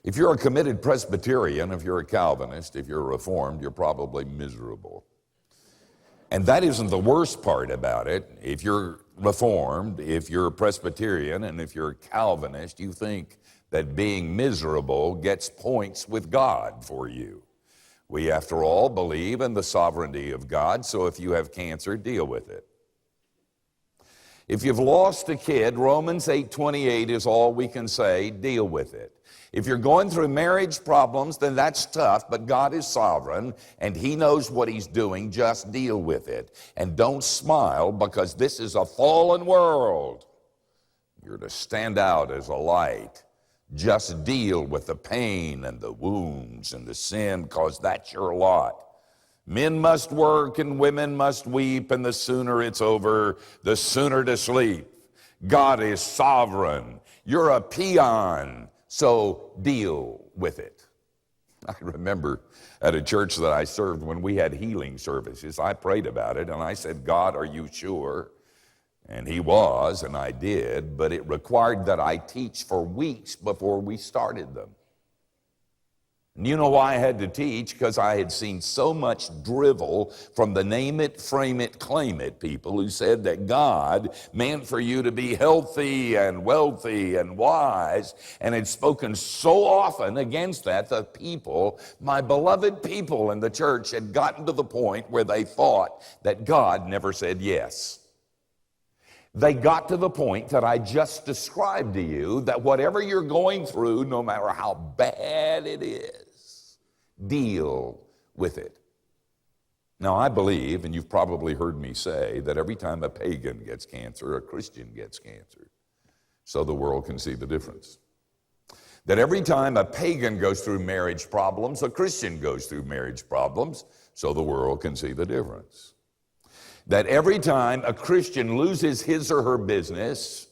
If you're a committed Presbyterian, if you're a Calvinist, if you're a Reformed, you're probably miserable. And that isn't the worst part about it. If you're Reformed, if you're a Presbyterian, and if you're a Calvinist, you think that being miserable gets points with God for you. We, after all, believe in the sovereignty of God, so if you have cancer, deal with it. If you've lost a kid, Romans 8:28 is all we can say, deal with it. If you're going through marriage problems, then that's tough, but God is sovereign, and He knows what He's doing. Just deal with it. And don't smile, because this is a fallen world. You're to stand out as a light. Just deal with the pain and the wounds and the sin, because that's your lot. Men must work and women must weep, and the sooner it's over, the sooner to sleep. God is sovereign. You're a peon, so deal with it. I remember at a church that I served, when we had healing services, I prayed about it, and I said, God, are you sure? And He was, and I did, but it required that I teach for weeks before we started them. And you know why I had to teach? Because I had seen so much drivel from the name it, frame it, claim it people who said that God meant for you to be healthy and wealthy and wise, and had spoken so often against that, the people, my beloved people in the church, had gotten to the point where they thought that God never said yes. They got to the point that I just described to you, that whatever you're going through, no matter how bad it is, deal with it. Now, I believe, and you've probably heard me say, that every time a pagan gets cancer, a Christian gets cancer, so the world can see the difference. That every time a pagan goes through marriage problems, a Christian goes through marriage problems, so the world can see the difference. That every time a Christian loses his or her business,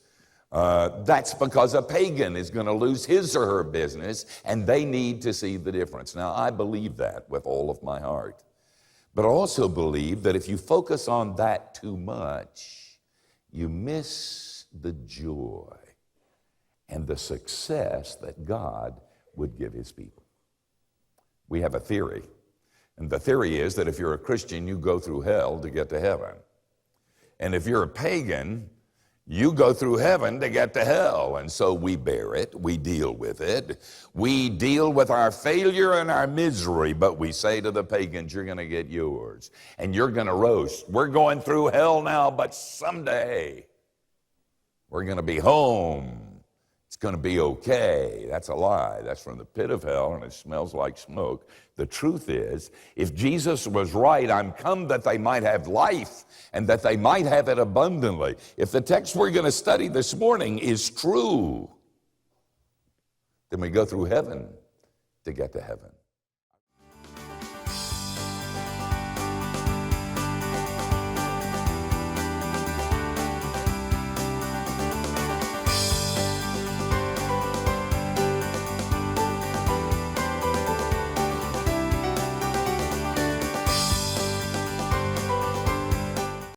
that's because a pagan is going to lose his or her business, and they need to see the difference. Now, I believe that with all of my heart. But I also believe that if you focus on that too much, you miss the joy and the success that God would give His people. We have a theory. And the theory is that if you're a Christian, you go through hell to get to heaven. And if you're a pagan, you go through heaven to get to hell. And so we bear it, we deal with it. We deal with our failure and our misery, but we say to the pagans, you're going to get yours, and you're going to roast. We're going through hell now, but someday we're going to be home. It's going to be okay. That's a lie. That's from the pit of hell, and it smells like smoke. The truth is, if Jesus was right, I'm come that they might have life and that they might have it abundantly. If the text we're going to study this morning is true, then we go through heaven to get to heaven.